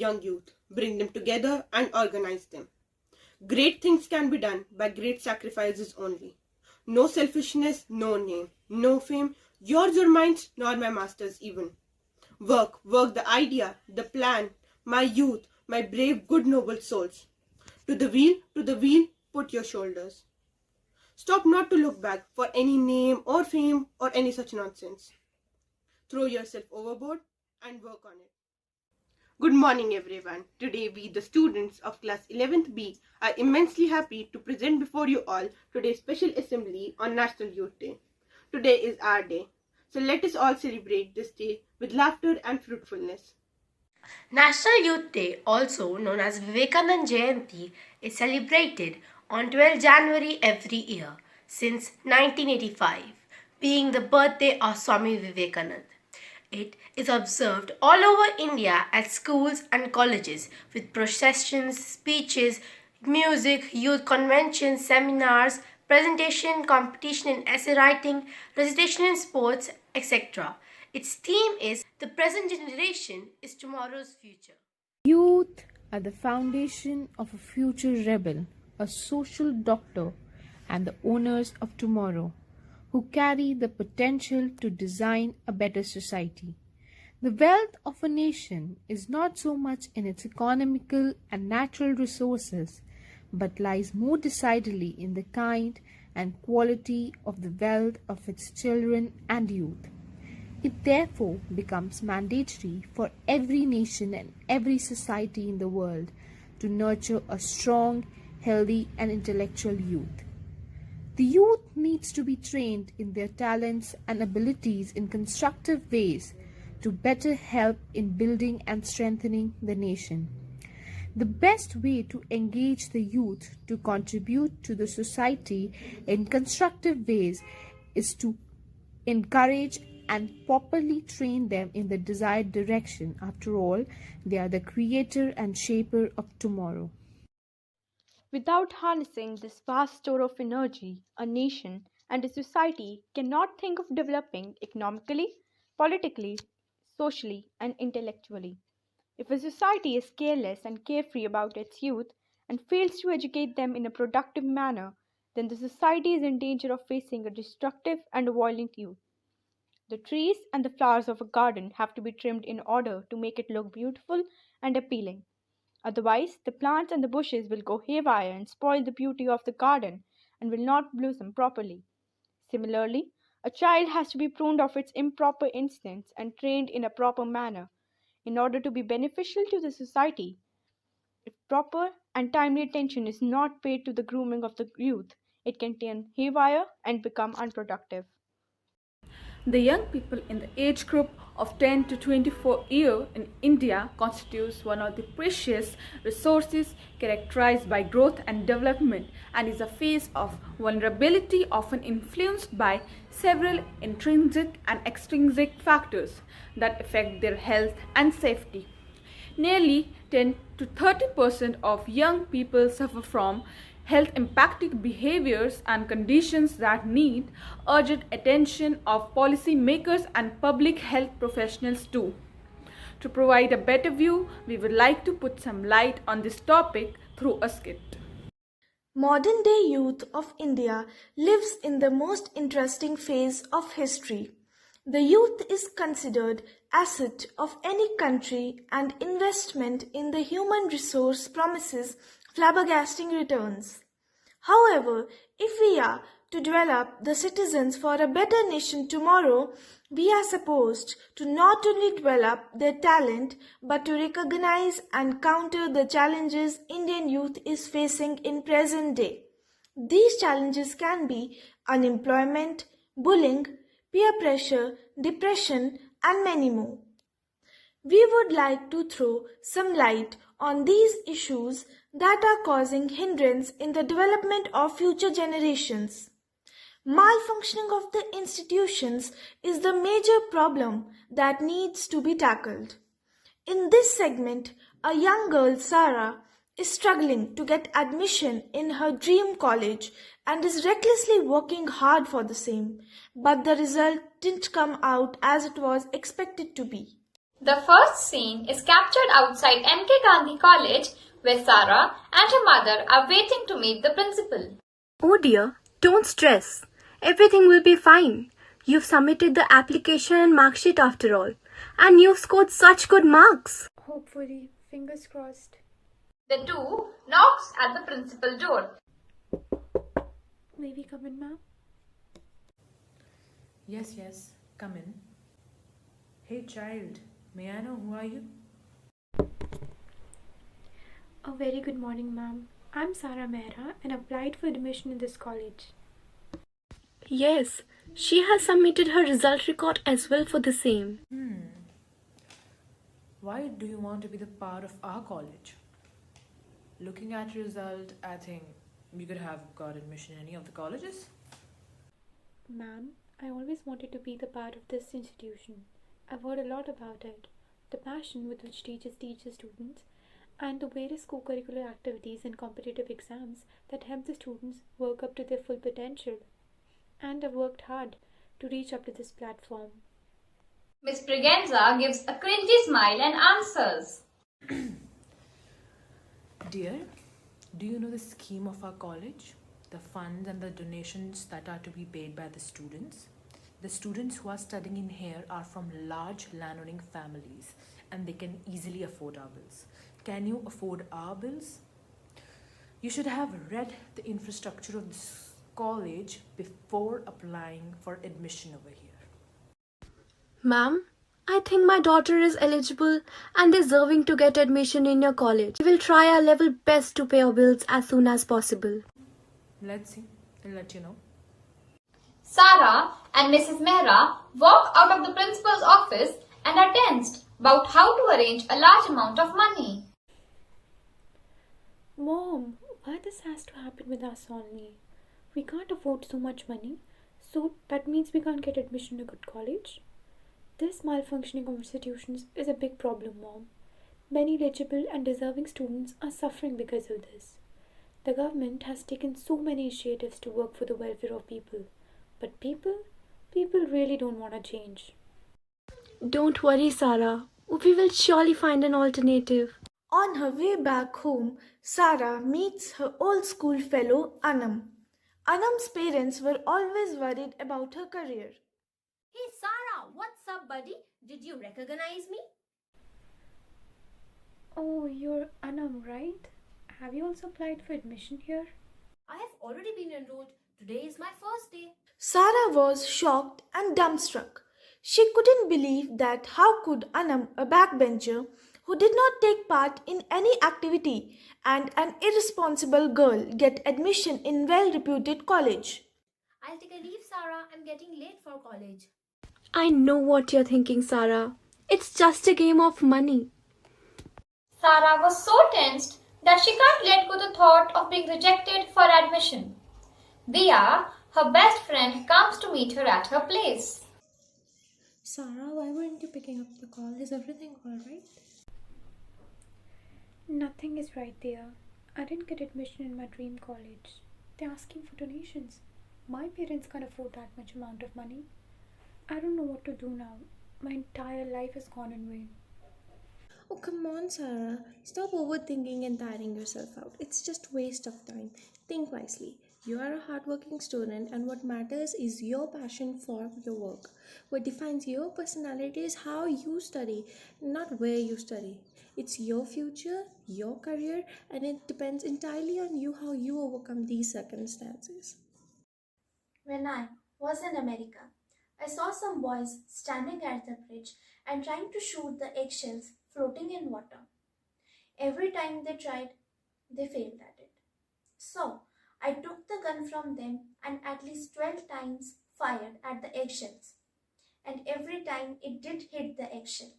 young youth, bring them together and organize them. Great things can be done by great sacrifices only. No selfishness, no name, no fame, yours or mine, nor my master's even. Work the idea, the plan, my youth, my brave, good, noble souls. To the wheel, put your shoulders. Stop not to look back for any name or fame or any such nonsense. Throw yourself overboard and work on it. Good morning, everyone. Today we, the students of class 11th B, are immensely happy to present before you all today's special assembly on National Youth Day. Today is our day. So let us all celebrate this day with laughter and fruitfulness. National Youth Day, also known as Vivekananda Jayanti, is celebrated on 12 January every year since 1985, being the birthday of Swami Vivekananda. It is observed all over India at schools and colleges with processions, speeches, music, youth conventions, seminars, presentation, competition in essay writing, recitation in sports, etc. Its theme is "The present generation is tomorrow's future." Youth are the foundation of a future rebel, a social doctor, and the owners of tomorrow, who carry the potential to design a better society. The wealth of a nation is not so much in its economical and natural resources, but lies more decidedly in the kind and quality of the wealth of its children and youth. It therefore becomes mandatory for every nation and every society in the world to nurture a strong, healthy, and intellectual youth. The youth needs to be trained in their talents and abilities in constructive ways to better help in building and strengthening the nation. The best way to engage the youth to contribute to the society in constructive ways is to encourage and properly train them in the desired direction. After all, they are the creator and shaper of tomorrow. Without harnessing this vast store of energy, a nation and a society cannot think of developing economically, politically, socially, and intellectually. If a society is careless and carefree about its youth and fails to educate them in a productive manner, then the society is in danger of facing a destructive and a violent youth. The trees and the flowers of a garden have to be trimmed in order to make it look beautiful and appealing. Otherwise, the plants and the bushes will go haywire and spoil the beauty of the garden and will not blossom properly. Similarly, a child has to be pruned of its improper instincts and trained in a proper manner in order to be beneficial to the society. If proper and timely attention is not paid to the grooming of the youth, it can turn haywire and become unproductive. The young people in the age group of 10 to 24 years in India constitutes one of the precious resources characterized by growth and development and is a phase of vulnerability often influenced by several intrinsic and extrinsic factors that affect their health and safety. Nearly 10 to 30% of young people suffer from health impacting behaviors and conditions that need urgent attention of policy makers and public health professionals too. To provide a better view, we would like to put some light on this topic through a skit. Modern day youth of India lives in the most interesting phase of history. The youth is considered asset of any country and investment in the human resource promises flabbergasting returns. However, if we are to develop the citizens for a better nation tomorrow, we are supposed to not only develop their talent but to recognize and counter the challenges Indian youth is facing in present day. These challenges can be unemployment, bullying, peer pressure, depression, and many more. We would like to throw some light on these issues that are causing hindrance in the development of future generations. Malfunctioning of the institutions is the major problem that needs to be tackled. In this segment, a young girl, Sarah, is struggling to get admission in her dream college and is recklessly working hard for the same, but the result didn't come out as it was expected to be. The first scene is captured outside MK Gandhi College, where Sarah and her mother are waiting to meet the principal. Oh dear, don't stress. Everything will be fine. You've submitted the application and mark sheet after all. And you've scored such good marks. Hopefully, fingers crossed. The two knocks at the principal door. May we come in, ma'am? Yes, come in. Hey child, may I know who are you? A very good morning, ma'am. I'm Sarah Mehra and applied for admission in this college. Yes, she has submitted her result record as well for the same. Why do you want to be the part of our college? Looking at your result, I think you could have got admission in any of the colleges. Ma'am, I always wanted to be the part of this institution. I've heard a lot about it. The passion with which teachers teach the students and the various co-curricular activities and competitive exams that help the students work up to their full potential. And I've worked hard to reach up to this platform. Miss Briganza gives a cringy smile and answers. Dear, do you know the scheme of our college? The funds and the donations that are to be paid by the students? The students who are studying in here are from large landowning families and they can easily afford our bills. Can you afford our bills? You should have read the infrastructure of this college before applying for admission over here. Ma'am, I think my daughter is eligible and deserving to get admission in your college. We will try our level best to pay our bills as soon as possible. Let's see. I'll let you know. Sarah and Mrs. Mehra walk out of the principal's office and are tensed about how to arrange a large amount of money. Mom, why this has to happen with us only? We can't afford so much money, so that means we can't get admission to a good college. This malfunctioning of institutions is a big problem, Mom. Many eligible and deserving students are suffering because of this. The government has taken so many initiatives to work for the welfare of people. But people really don't want to change. Don't worry, Sarah. We will surely find an alternative. On her way back home, Sarah meets her old school fellow Anam. Anam's parents were always worried about her career. Hey Sarah, what's up, buddy? Did you recognize me? Oh, you're Anam, right? Have you also applied for admission here? I have already been enrolled. Today is my first day. Sarah was shocked and dumbstruck. She couldn't believe that how could Anam, a backbencher, who did not take part in any activity and an irresponsible girl, get admission in well-reputed college. I'll take a leave, Sarah. I'm getting late for college. I know what you're thinking, Sarah. It's just a game of money. Sarah was so tensed that she can't let go the thought of being rejected for admission. Dia, her best friend, comes to meet her at her place. Sarah, why weren't you picking up the call? Is everything alright? Nothing is right there. I didn't get admission in my dream college. They're asking for donations. My parents can't afford that much amount of money. I don't know what to do now. My entire life has gone in vain. Oh, come on, Sarah. Stop overthinking and tiring yourself out. It's just waste of time. Think wisely. You are a hardworking student, and what matters is your passion for your work. What defines your personality is how you study, not where you study. It's your future, your career, and it depends entirely on you how you overcome these circumstances. When I was in America, I saw some boys standing at the bridge and trying to shoot the eggshells floating in water. Every time they tried, they failed at it. So, I took the gun from them and at least 12 times fired at the eggshells. And every time it did hit the eggshell.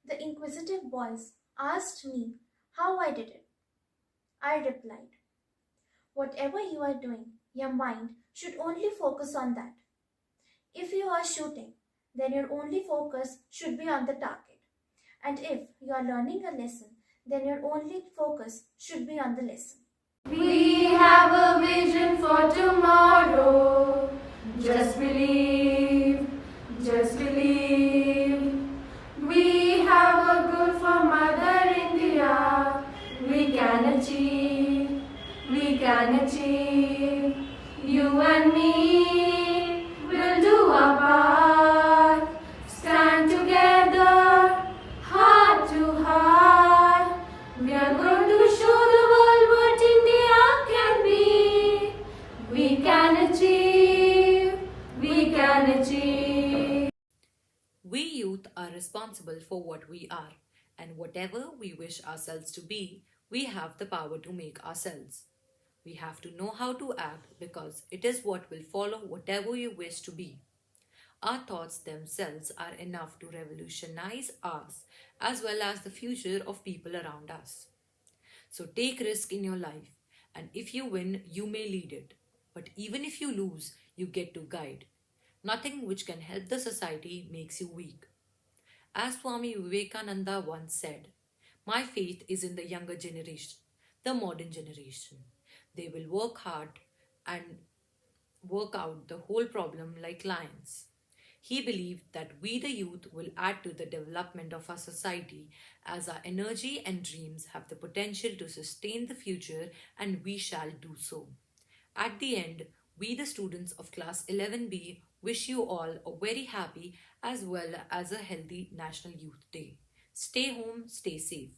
The inquisitive boys asked me how I did it. I replied, whatever you are doing, your mind should only focus on that. If you are shooting, then your only focus should be on the target. And if you are learning a lesson, then your only focus should be on the lesson. We have a vision for tomorrow. Just believe, just believe. We we can achieve. You and me will do our part. Stand together, heart to heart. We are going to show the world what India can be. We can achieve. We can achieve. We youth are responsible for what we are, and whatever we wish ourselves to be, we have the power to make ourselves. We have to know how to act because it is what will follow whatever you wish to be. Our thoughts themselves are enough to revolutionize us as well as the future of people around us. So take risk in your life, and if you win, you may lead it. But even if you lose, you get to guide. Nothing which can help the society makes you weak. As Swami Vivekananda once said, my faith is in the younger generation, the modern generation. They will work hard and work out the whole problem like lions. He believed that we, the youth, will add to the development of our society as our energy and dreams have the potential to sustain the future, and we shall do so. At the end, we, the students of class 11B, wish you all a very happy as well as a healthy National Youth Day. Stay home, stay safe.